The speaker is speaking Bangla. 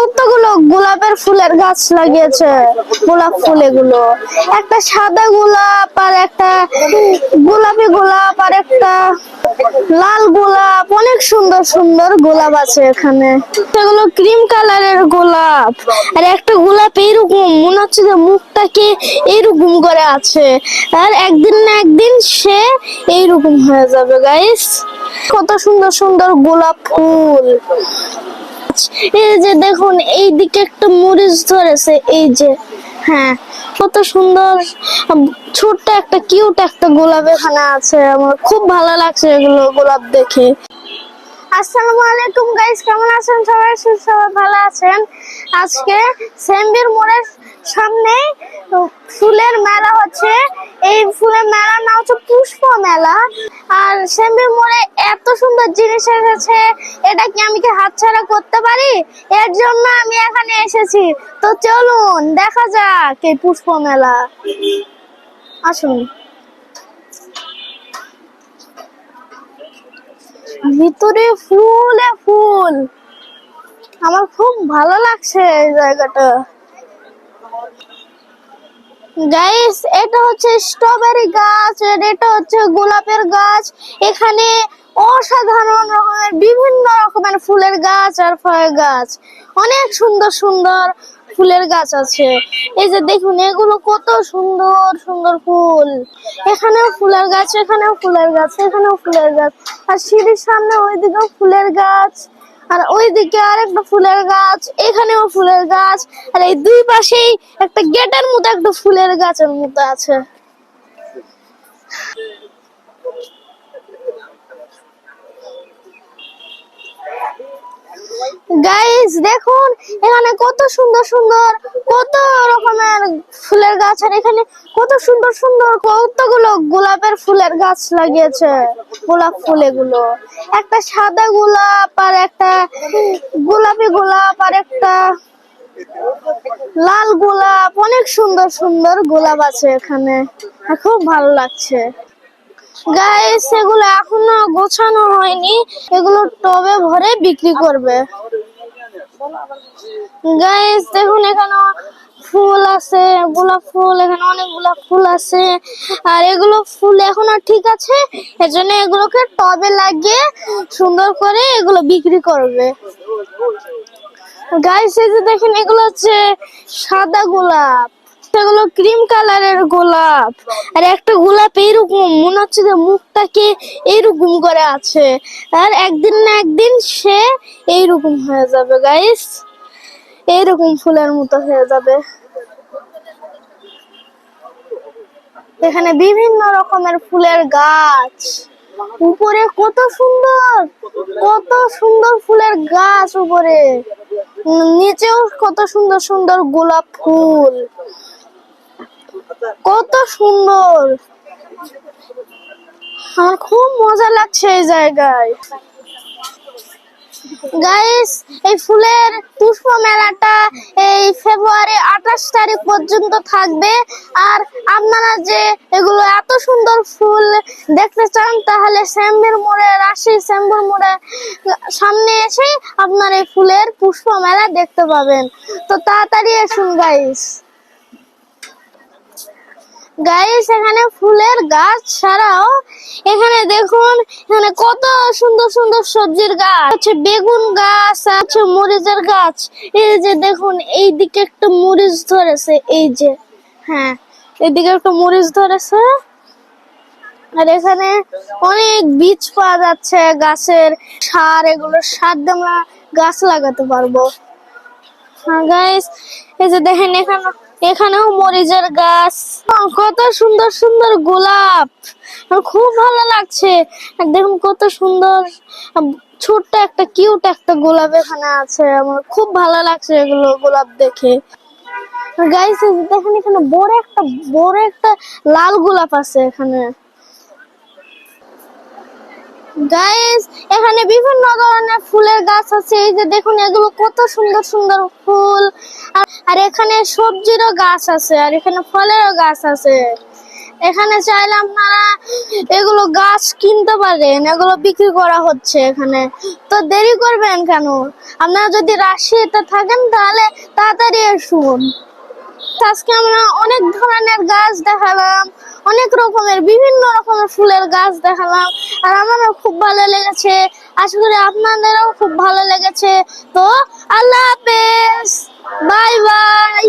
কতগুলো গোলাপের ফুলের গাছ লাগিয়েছে। গোলাপ ফুল এগুলো, একটা সাদা গোলাপ আর একটা গোলাপি গোলাপ আর একটা লাল গোলাপ, অনেক সুন্দর সুন্দর গোলাপ আছে এখানে। সেগুলো ক্রিম কালারের গোলাপ, আর একটা গোলাপ এইরকম মনে হচ্ছে যে মুখটাকে এইরকম করে আছে, আর একদিন না একদিন সে এইরকম হয়ে যাবে গাইস। কত সুন্দর সুন্দর গোলাপ ফুল। এই যে দেখুন এইদিকে একটা মরিচ ধরেছে, এই যে, হ্যাঁ, কত সুন্দর ছোট্ট একটা কিউট একটা গোলাপ এখানে আছে। আমার খুব ভালো লাগছে এগুলো গোলাপ দেখে। আসসালামু আলাইকুম গাইস, কেমন আছেন সবাই? সবাই ভালো আছেন? আজকে সেম্বির মোড়ের সামনে ফুলের মেলা হচ্ছে। এই ফুলের মেলার নাম হচ্ছে পুষ্প মেলা। আর সেম্বির মোড়ে এত সুন্দর জিনিস এসেছে, এটা কি আমি কি হাতছাড়া করতে পারি? এর জন্য আমি এখানে এসেছি। তো চলুন দেখা যাক এই পুষ্প মেলা। আসুন। ভিতরে ফুলে ফুল, আমার খুব ভালো লাগছে এই জায়গাটা। গাইস, এটা হচ্ছে স্ট্রবেরি গাছ, আর এটা হচ্ছে গোলাপের গাছ। এখানে অসাধারণ রকমের বিভিন্ন রকমের ফুলের গাছ আর ফলের গাছ, অনেক সুন্দর সুন্দর ফুলের গাছ আছে। এই যে দেখুন এগুলো কত সুন্দর সুন্দর ফুল। এখানেও ফুলের গাছ, এখানেও ফুলের গাছ, এখানেও ফুলের গাছ, আর সিঁড়ির সামনে ওইদিকেও ফুলের গাছ, আর ওইদিকে আরেকটা ফুলের গাছ, এখানেও ফুলের গাছ, আর এই দুই পাশেই একটা গেটের মতো একটা ফুলের গাছের মতো আছে। গাইস দেখুন এখানে কত সুন্দর সুন্দর কত রকমের ফুলের গাছ, আর এখানে কত সুন্দর সুন্দর কতগুলো গোলাপের ফুলের গাছ লাগিয়েছে। গোলাপ ফুল এগুলো, একটা সাদা গোলাপ আর একটা গোলাপি গোলাপ আর একটা লাল গোলাপ, অনেক সুন্দর সুন্দর গোলাপ আছে এখানে। খুব ভালো লাগছে গাইস। এগুলো এখনো গোছানো হয়নি, এগুলো টবে ভরে বিক্রি করবে। গাইস দেখুন এখানে ফুল আছে, গোলাপ ফুল, এখানে অনেক গোলাপ ফুল আছে, আর এগুলো ফুল এখনো ঠিক আছে, এজন্য এগুলোকে টবে লাগিয়ে সুন্দর করে এগুলো বিক্রি করবে। গাইস এই যে দেখেন এগুলো হচ্ছে সাদা গোলাপ, এগুলো ক্রিম কালারের গোলাপ, আর একটা গোলাপ এইরকম মনে হচ্ছে যে মুখটাকে এইরকম করে আছে, আর একদিন না একদিন সে এইরকম হয়ে যাবে গাইস, এইরকম ফুলের মতো হয়ে যাবে। এখানে বিভিন্ন রকমের ফুলের গাছ, উপরে কত সুন্দর কত সুন্দর ফুলের গাছ, উপরে নিচেও কত সুন্দর সুন্দর গোলাপ ফুল, কত সুন্দর। আমার খুব মজা লাগছে এই জায়গায়। গাইস এই ফুলের পুষ্প মেলাটা এই ফেব্রুয়ারি 28 তারিখ পর্যন্ত থাকবে। আর আপনারা যে এগুলো এত সুন্দর ফুল দেখতে চান, তাহলে সেম্বির মোড়ে, রাজশাহী সেম্বির মোড়ে সামনে এসে আপনার এই ফুলের পুষ্প মেলা দেখতে পাবেন। তো তাড়াতাড়ি আসুন গাইস। গাইস এখানে ফুলের গাছ ছাড়াও এখানে দেখুন এখানে কত সুন্দর সুন্দর সবজির গাছ আছে, বেগুন গাছ আছে, মরিচের গাছ। এই যে দেখুন এইদিকে একটা মরিচ ধরেছে, এই যে, হ্যাঁ, এইদিকে একটা মরিচ ধরেছে, আর এখানে অনেক বীজ পাওয়া যাচ্ছে গাছের সার, এগুলো সার দিয়ে আমরা গাছ লাগাতে পারবো। হ্যাঁ গাইস এই যে দেখেন এখানেও মরিচের গাছ, কত সুন্দর সুন্দর গোলাপ, খুব ভালো লাগছে। আর দেখুন কত সুন্দর ছোট্ট একটা কিউট একটা গোলাপ এখানে আছে, আমার খুব ভালো লাগছে এগুলো গোলাপ দেখে। গাইস দেখেন এখানে বড় একটা লাল গোলাপ আছে এখানে। গাইস এখানে বিভিন্ন ধরনের ফুলের গাছ আছে, এই যে দেখুন এগুলো কত সুন্দর সুন্দর ফুল, আর এখানে সবজিরও গাছ আছে, আর এখানে ফলেরও গাছ আছে। এখানে চাইলে আপনারা এগুলো গাছ কিনতে পারেন, এগুলো বিক্রি করা হচ্ছে এখানে। তো দেরি করবেন কেন? আপনারা যদি রাজশাহীতে থাকেন তাহলে তাড়াতাড়ি আসুন। আজকে আমরা অনেক ধরনের গাছ দেখালাম, অনেক রকমের বিভিন্ন রকমের ফুলের গাছ দেখালাম, আর আমারও খুব ভালো লেগেছে। আশা করি আপনাদেরও খুব ভালো লেগেছে। তো আল্লাহ হাফেজ, বাই বাই।